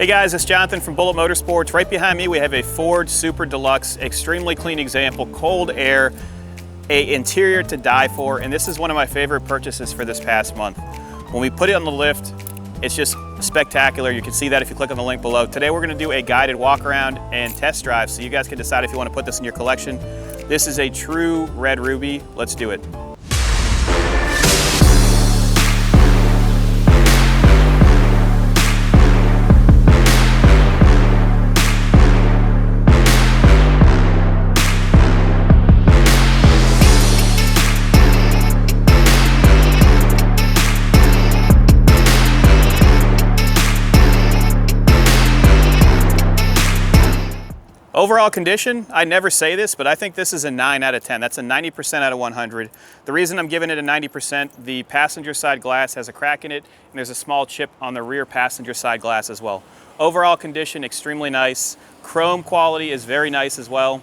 Hey guys, it's Jonathan from Bullet Motorsports. Right behind me we have a Ford Super Deluxe, extremely clean example, cold air, a interior to die for, and this is one of my favorite purchases for this past month. When we put it on the lift, it's just spectacular. You can see that if you click on the link below. Today we're gonna do a guided walk around and test drive so you guys can decide if you wanna put this in your collection. This is a true red ruby. Let's do it. Overall condition, I never say this, but I think this is a 9 out of 10. That's a 90% out of 100. The reason I'm giving it a 90%, the passenger side glass has a crack in it, and there's a small chip on the rear passenger side glass as well. Overall condition, extremely nice. Chrome quality is very nice as well.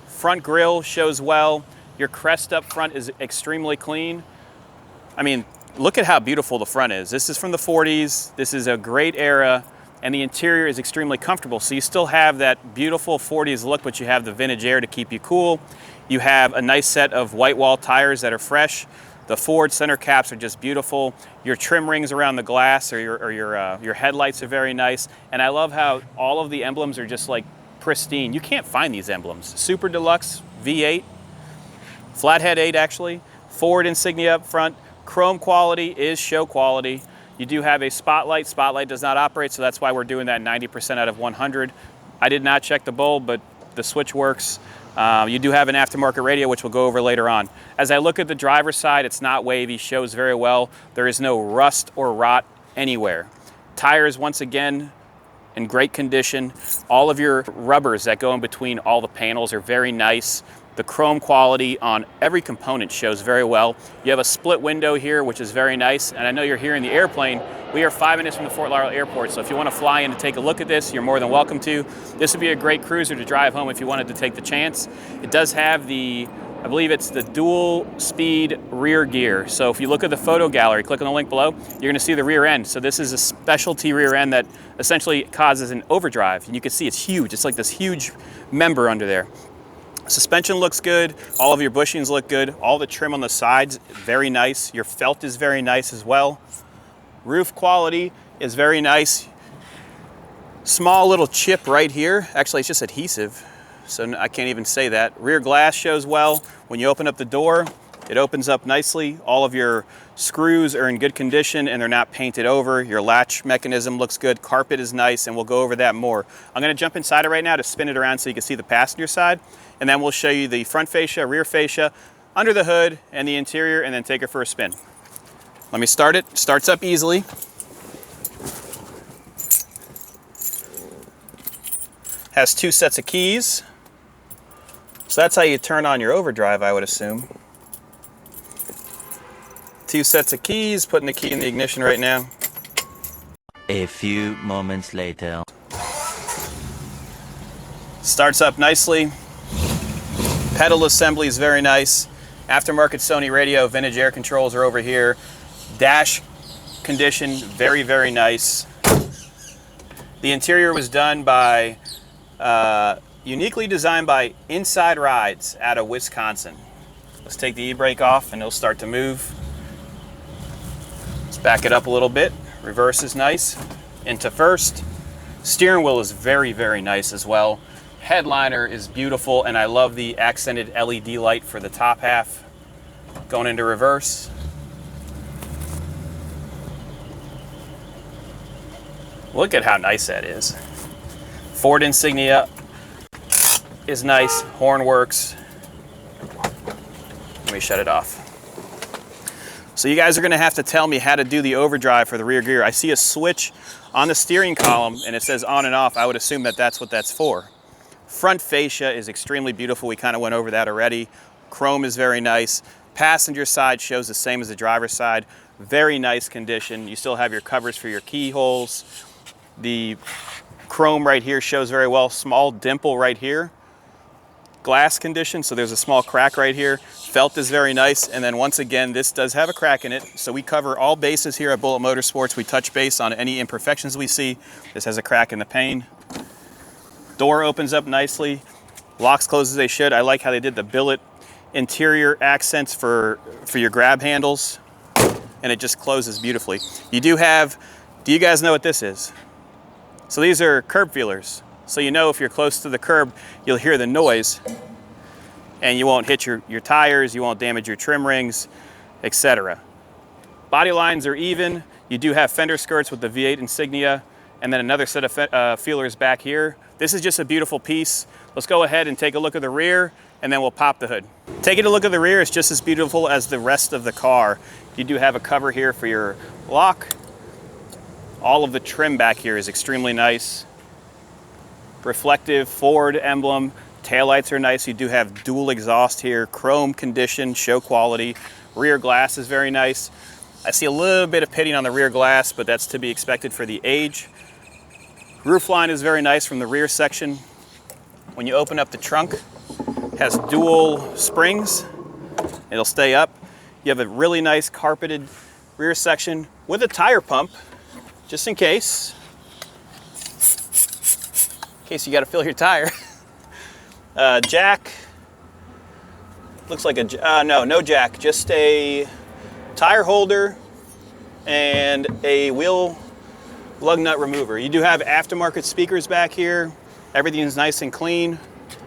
Front grille shows well. Your crest up front is extremely clean. I mean, look at how beautiful the front is. This is from the 40s. This is a great era. And the interior is extremely comfortable. So you still have that beautiful 40s look, but you have the vintage air to keep you cool. You have a nice set of white wall tires that are fresh. The Ford center caps are just beautiful. Your trim rings around the glass or your headlights are very nice. And I love how all of the emblems are just like pristine. You can't find these emblems. Super Deluxe, V8, Flathead 8 actually, Ford insignia up front. Chrome quality is show quality. You do have a spotlight. Spotlight does not operate, so that's why we're doing that 90% out of 100. I did not check the bulb, but the switch works. You do have an aftermarket radio, which we'll go over later on. As I look at the driver's side, it's not wavy, shows very well. There is no rust or rot anywhere. Tires, once again, in great condition. All of your rubbers that go in between all the panels are very nice. The chrome quality on every component shows very well. You have a split window here, which is very nice. And I know you're here in the airplane. We are 5 minutes from the Fort Lauderdale Airport, so if you want to fly in to take a look at this, you're more than welcome to. This would be a great cruiser to drive home if you wanted to take the chance. It does have the, I believe it's the dual speed rear gear. So if you look at the photo gallery, click on the link below, you're going to see the rear end. So this is a specialty rear end that essentially causes an overdrive. And you can see it's huge. It's like this huge member under there. Suspension looks good, all of your bushings look good, all the trim on the sides, very nice. Your felt is very nice as well. Roof quality is very nice. Small little chip right here. Actually, it's just adhesive, so I can't even say that. Rear glass shows well. When you open up the door, it opens up nicely. All of your screws are in good condition and they're not painted over. Your latch mechanism looks good. Carpet is nice, and we'll go over that more. I'm gonna jump inside it right now to spin it around so you can see the passenger side, and then we'll show you the front fascia, rear fascia, under the hood, and the interior, and then take it for a spin. Let me start it. Starts up easily. Has 2 sets of keys. So that's how you turn on your overdrive, I would assume. 2 sets of keys, putting the key in the ignition right now. A few moments later. Starts up nicely. Pedal assembly is very nice. Aftermarket Sony radio, vintage air controls are over here. Dash condition, very, very nice. The interior was done by, uniquely designed by Inside Rides out of Wisconsin. Let's take the e-brake off and it'll start to move. Let's back it up a little bit. Reverse is nice. Into first. Steering wheel is very, very nice as well. Headliner is beautiful, and I love the accented LED light for the top half. Going into reverse. Look at how nice that is. Ford insignia is nice. Horn works. Let me shut it off. So you guys are gonna have to tell me how to do the overdrive for the rear gear. I see a switch on the steering column and it says on and off. I would assume that that's what that's for. Front fascia is extremely beautiful. We kind of went over that already. Chrome is very nice. Passenger side shows the same as the driver's side. Very nice condition. You still have your covers for your keyholes. The chrome right here shows very well. Small dimple right here. Glass condition, so there's a small crack right here. Felt is very nice, and then once again, this does have a crack in it, so we cover all bases here at Bullet Motorsports. We touch base on any imperfections we see. This has a crack in the pane. Door opens up nicely. Locks close as they should. I like how they did the billet interior accents for your grab handles, and it just closes beautifully. Do you guys know what this is? So these are curb feelers. So you know if you're close to the curb, you'll hear the noise, and you won't hit your tires, you won't damage your trim rings, etc. Body lines are even. You do have fender skirts with the V8 insignia, and then another set of feelers back here. This is just a beautiful piece. Let's go ahead and take a look at the rear, and then we'll pop the hood. Taking a look at the rear, it's just as beautiful as the rest of the car. You do have a cover here for your lock. All of the trim back here is extremely nice. Reflective Ford emblem. Taillights are nice. You do have dual exhaust here, chrome condition, show quality. Rear glass is very nice. I see a little bit of pitting on the rear glass, but that's to be expected for the age. Roof line is very nice from the rear section. When you open up the trunk, it has dual springs. It'll stay up. You have a really nice carpeted rear section with a tire pump, just in case you got to fill your tire. Jack, looks like no jack, just a tire holder and a wheel lug nut remover. You do have aftermarket speakers back here. Everything's nice and clean,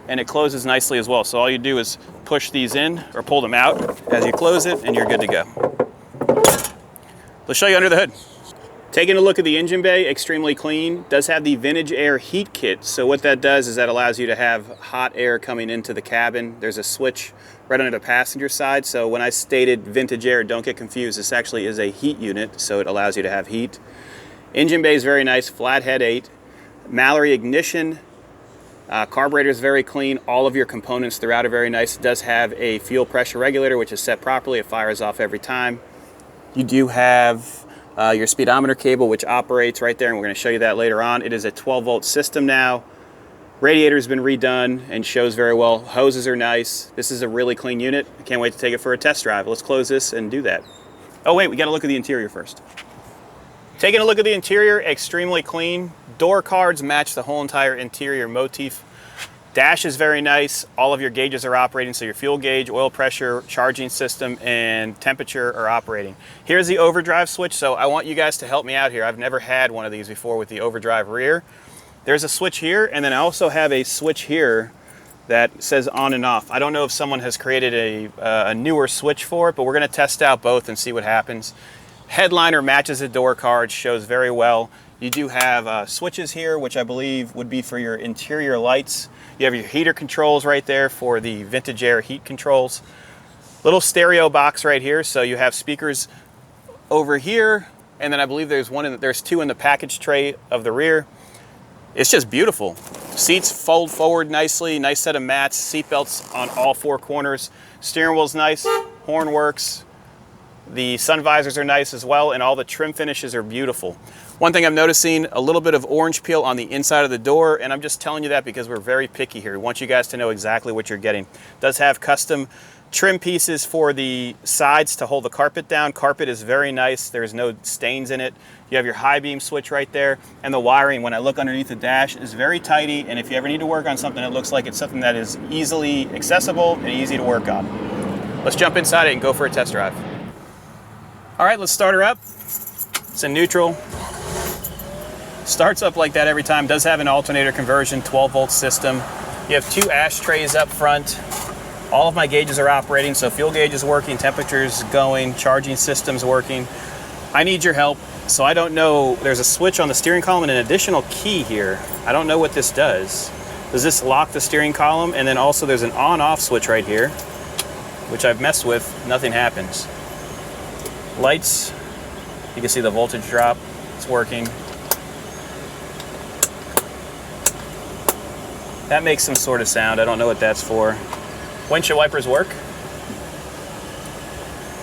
and it closes nicely as well. So all you do is push these in or pull them out as you close it, and you're good to go. Let's show you under the hood. Taking a look at the engine bay, extremely clean. Does have the vintage air heat kit. So what that does is that allows you to have hot air coming into the cabin. There's a switch right under the passenger side. So when I stated vintage air, don't get confused. This actually is a heat unit, so it allows you to have heat. Engine bay is very nice, flathead 8. Mallory ignition. Carburetor is very clean. All of your components throughout are very nice. It does have a fuel pressure regulator, which is set properly. It fires off every time. You do have your speedometer cable, which operates right there, and we're going to show you that later on. It is a 12-volt system now. Radiator's been redone and shows very well. Hoses are nice. This is a really clean unit. I can't wait to take it for a test drive. Let's close this and do that. Oh wait, we got to look at the interior first. Taking a look at the interior, extremely clean. Door cards match the whole entire interior motif. Dash is very nice. All of your gauges are operating, so your fuel gauge, oil pressure, charging system, and temperature are operating. Here's the overdrive switch, so I want you guys to help me out here. I've never had one of these before with the overdrive rear. There's a switch here, and then I also have a switch here that says on and off. I don't know if someone has created a newer switch for it, but we're gonna test out both and see what happens. Headliner matches the door card, shows very well. You do have switches here, which I believe would be for your interior lights. You have your heater controls right there for the vintage air heat controls. Little stereo box right here, so you have speakers over here, and then I believe there's two in the package tray of the rear. It's just beautiful. Seats fold forward nicely, nice set of mats, seat belts on all four corners. Steering wheel's nice, horn works. The sun visors are nice as well, and all the trim finishes are beautiful. One thing I'm noticing, a little bit of orange peel on the inside of the door, and I'm just telling you that because we're very picky here. We want you guys to know exactly what you're getting. It does have custom trim pieces for the sides to hold the carpet down. Carpet is very nice. There's no stains in it. You have your high beam switch right there, and the wiring, when I look underneath the dash, is very tidy, and if you ever need to work on something, it looks like it's something that is easily accessible and easy to work on. Let's jump inside it and go for a test drive. All right, let's start her up. It's in neutral. Starts up like that every time. Does have an alternator conversion, 12-volt system. You have two ashtrays up front. All of my gauges are operating, so fuel gauge is working, temperature's going, charging system's working. I need your help. So I don't know, there's a switch on the steering column and an additional key here. I don't know what this does. Does this lock the steering column? And then also there's an on-off switch right here, which I've messed with, nothing happens. Lights, you can see the voltage drop, it's working. That makes some sort of sound, I don't know what that's for. Windshield wipers work.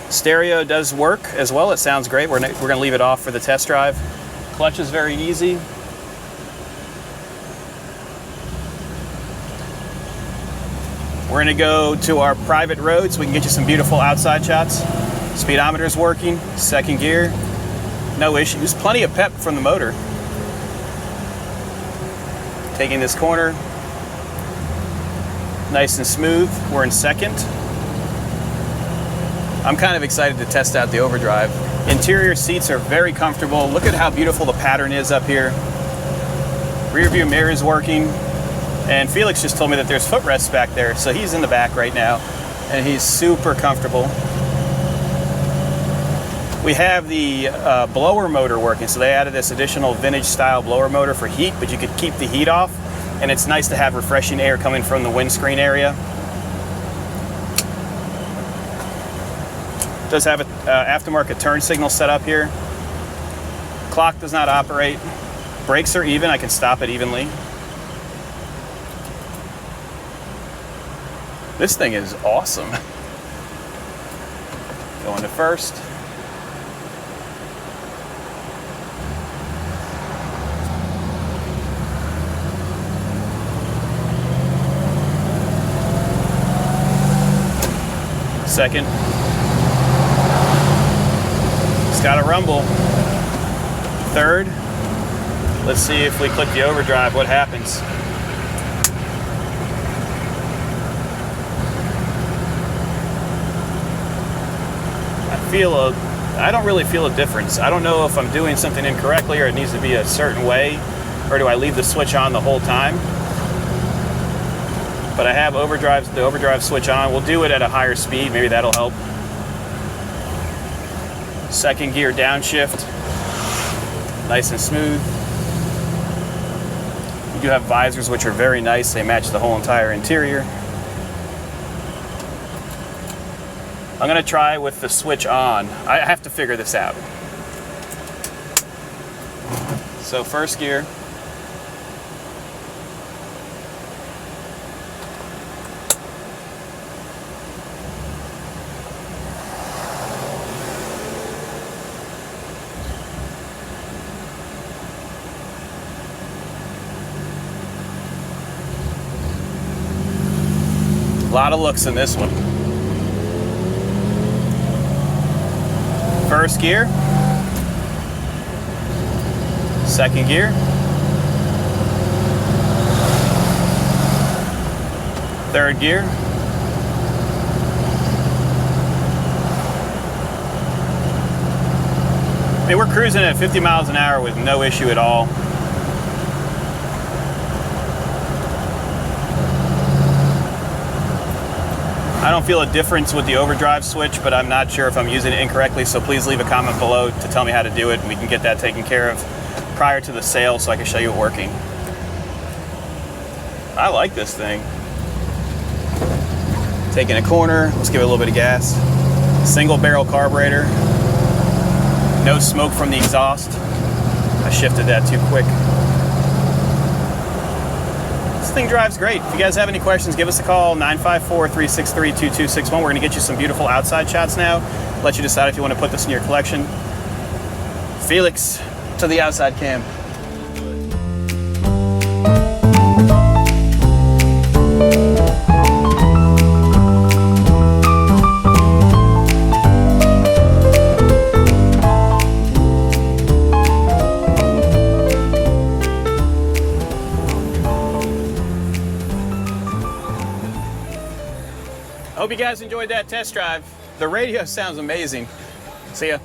Stereo does work as well, it sounds great. We're gonna leave it off for the test drive. Clutch is very easy. We're gonna go to our private road so we can get you some beautiful outside shots. Speedometer's working, second gear, no issues. Plenty of pep from the motor. Taking this corner, nice and smooth. We're in second. I'm kind of excited to test out the overdrive. Interior seats are very comfortable. Look at how beautiful the pattern is up here. Rear view mirror is working. And Felix just told me that there's footrests back there, so he's in the back right now, and he's super comfortable. We have the blower motor working, so they added this additional vintage style blower motor for heat, but you could keep the heat off, and it's nice to have refreshing air coming from the windscreen area. It does have an aftermarket turn signal set up here. Clock does not operate. Brakes are even, I can stop it evenly. This thing is awesome. Going to first. Second. It's got a rumble. Third. Let's see if we click the overdrive, what happens. I don't really feel a difference. I don't know if I'm doing something incorrectly or it needs to be a certain way, or do I leave the switch on the whole time? But I have the overdrive switch on. We'll do it at a higher speed, maybe that'll help. Second gear downshift, nice and smooth. You do have visors which are very nice. They match the whole entire interior. I'm gonna try with the switch on. I have to figure this out. So first gear. A lot of looks in this one. First gear, second gear, third gear, I mean, we're cruising at 50 miles an hour with no issue at all. I don't feel a difference with the overdrive switch, but I'm not sure if I'm using it incorrectly, so please leave a comment below to tell me how to do it, and we can get that taken care of prior to the sale so I can show you it working. I like this thing. Taking a corner, let's give it a little bit of gas. Single barrel carburetor. No smoke from the exhaust. I shifted that too quick. This thing drives great. If you guys have any questions, give us a call, 954-363-2261. We're gonna get you some beautiful outside shots now. Let you decide if you want to put this in your collection. Felix, to the outside cam. Hope you guys enjoyed that test drive. The radio sounds amazing. See ya.